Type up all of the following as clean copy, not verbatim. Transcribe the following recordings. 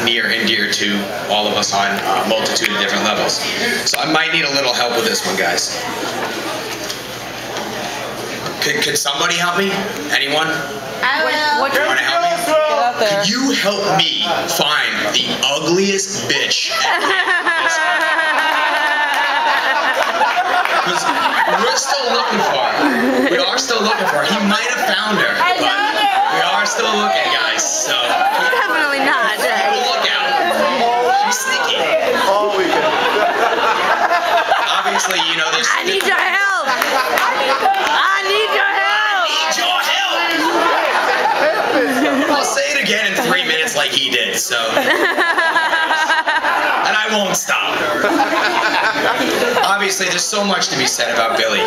near and dear to all of us on a multitude of different levels. So I might need a little help with this one, guys. Could somebody help me? Anyone? I will. Want to help me? Get out there. Could you help me find the ugliest bitch? Because we're still looking for her. We are still looking for her. He might have found her. But we are still looking, guys. So Definitely not. keep a lookout. She's sneaky. Obviously, you know there's. I need your help. I need your help. Need your help. I'll say it again in 3 minutes like he did, so. And I won't stop. Obviously, there's so much to be said about Billy.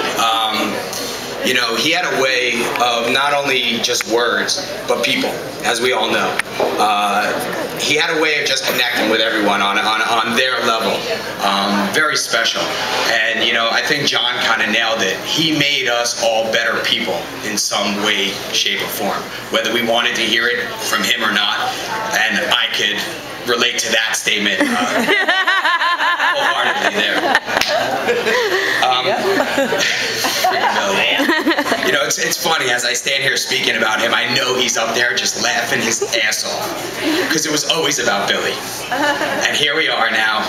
You know, he had a way of not only just words, but people, as we all know. He had a way of just connecting with everyone on their level. Very special. And, you know, I think John kind of nailed it. He made us all better people in some way, shape, or form, whether we wanted to hear it from him or not. And I could relate to that statement wholeheartedly there. You know, it's funny, as I stand here speaking about him, I know he's up there just laughing his ass off. Because it was always about Billy. And here we are now,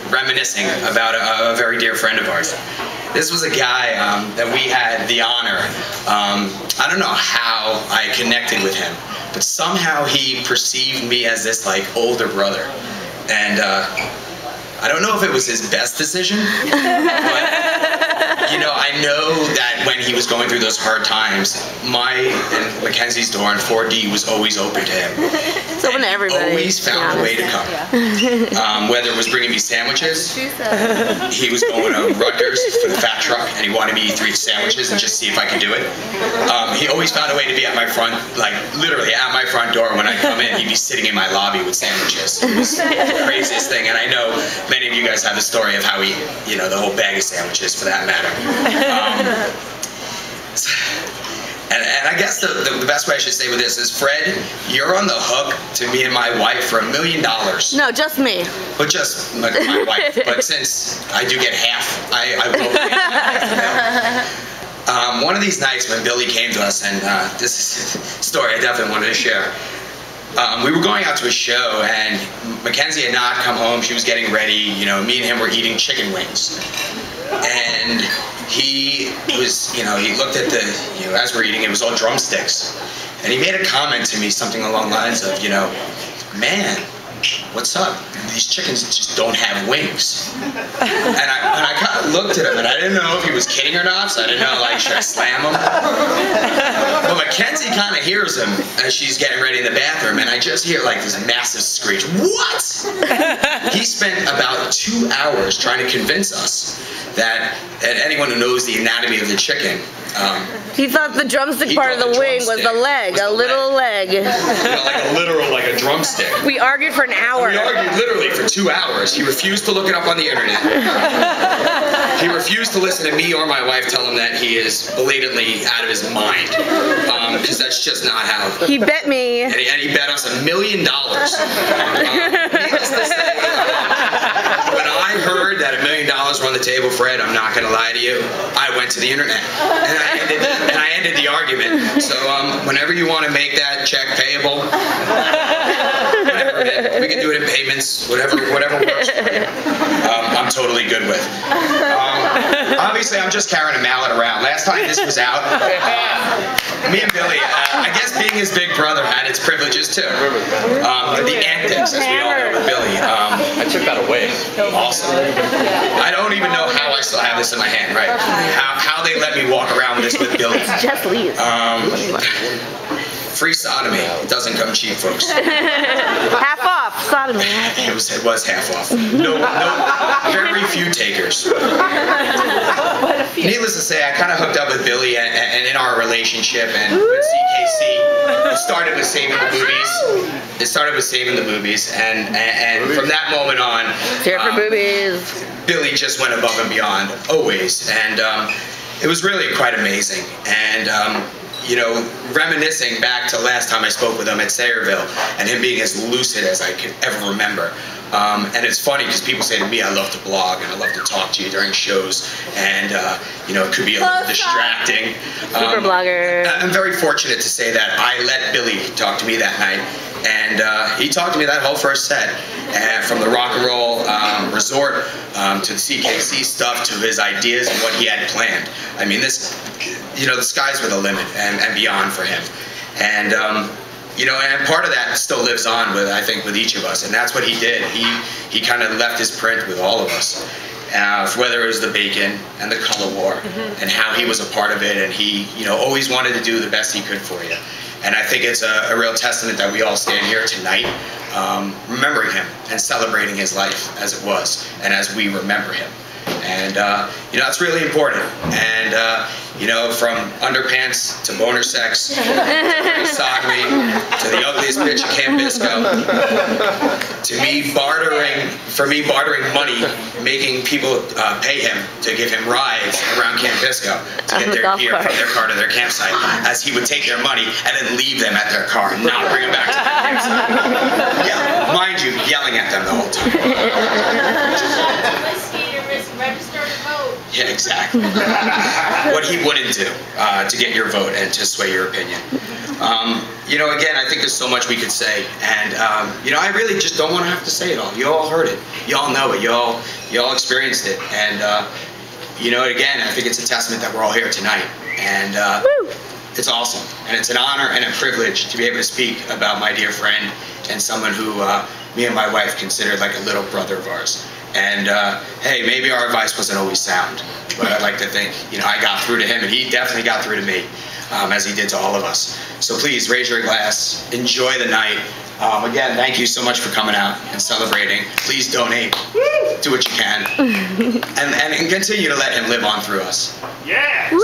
reminiscing about a very dear friend of ours. This was a guy that we had the honor, I don't know how I connected with him, but somehow he perceived me as this, like, older brother. And I don't know if it was his best decision, but, you know, I know that when he was going through those hard times, my and Mackenzie's door in 4D was always open to him. It's open to everybody. Always found a way to come. Whether it was bringing me sandwiches, he was going to Rutgers for the fat truck, and he wanted me to eat 3 sandwiches and just see if I could do it. He always found a way to be at my front, like literally at my front door. When I come in, he'd be sitting in my lobby with sandwiches. It was the craziest thing, and I know many of you guys have the story of how he, you know, the whole bag of sandwiches for that matter. And I guess the best way I should say with this is, Fred, you're on the hook to me and my wife for $1 million. No, just me. But just my wife. But since I do get half, I will get half. One of these nights when Billy came to us, and this is a story I definitely wanted to share. We were going out to a show, and Mackenzie had not come home. She was getting ready. You know, me and him were eating chicken wings. And he was, you know, he looked at the, you know, as we're eating, it was all drumsticks. And he made a comment to me, something along the lines of, you know, man, what's up? These chickens just don't have wings. And I kind of looked at him, and I didn't know if he was kidding or not, so I didn't know, like, should I slam him? But Mackenzie kind of hears him as she's getting ready in the bathroom, and I just hear, like, this massive screech. What? He spent about 2 hours trying to convince us that, and anyone who knows the anatomy of the chicken, He thought the drumstick part of the wing was the leg, a little leg. You know, like a literal, like a drumstick. We argued for an hour. We argued literally for 2 hours. He refused to look it up on the internet. He refused to listen to me or my wife tell him that he is blatantly out of his mind. Because that's just not how. He bet me. And he bet us $1 million. Needless to say, when I heard that $1 million were on the table, Fred, I'm not going to lie to you, I went to the internet. And I ended the argument. So whenever you want to make that check payable, whatever, man, we can do it in payments, whatever works for you. I'm totally good with. Obviously, I'm just carrying a mallet around. Last time this was out, me and Billy, I guess being his big brother had its privileges too. The antics, as we all know with Billy. I took that away. Awesome. I don't even know how I still have this in my hand, right? How they let me walk around with this with Billy. It's just Lee's. Free sodomy. It doesn't come cheap, folks. Half off sodomy. It was half off. No, very few takers. Needless to say, I kind of hooked up with Billy and in our relationship and with CKC. It started with saving the boobies. It started with saving the boobies, and from that moment on, Here for boobies. Billy just went above and beyond, always, and it was really quite amazing. And you know, reminiscing back to last time I spoke with him at Sayreville, and him being as lucid as I could ever remember. And it's funny because people say to me, I love to blog and I love to talk to you during shows, and you know, it could be a little distracting. Super blogger. I'm very fortunate to say that I let Billy talk to me that night, and he talked to me that whole first set, and from the rock and roll resort to the CKC stuff to his ideas and what he had planned. I mean, this, you know, the skies were the limit and beyond for him. And you know, and part of that still lives on with, I think, with each of us, and that's what he did. He kind of left his print with all of us, whether it was the bacon and the color war, and how he was a part of it, and he, you know, always wanted to do the best he could for you. And I think it's a real testament that we all stand here tonight, remembering him and celebrating his life as it was, and as we remember him. And you know, it's really important. And you know, from underpants to boner sex, to sodomy, to the ugliest bitch of Camp Bisco, to me bartering money, making people pay him to give him rides around Camp Bisco to get their gear from their car to their campsite, as he would take their money and then leave them at their car and not bring them back to their campsite. Yeah, mind you, yelling at them the whole time. Register to vote. Yeah, exactly. What he wouldn't do to get your vote and to sway your opinion. You know, again, I think there's so much we could say, and you know, I really just don't want to have to say it all. You all heard it. You all know it. You all experienced it, and you know, again, I think it's a testament that we're all here tonight, and it's awesome, and it's an honor and a privilege to be able to speak about my dear friend and someone who me and my wife considered like a little brother of ours. And hey, maybe our advice wasn't always sound, but I'd like to think, you know, I got through to him, and he definitely got through to me, as he did to all of us. So please raise your glass, enjoy the night. Again, thank you so much for coming out and celebrating. Please donate, do what you can, and continue to let him live on through us. Yeah. Woo!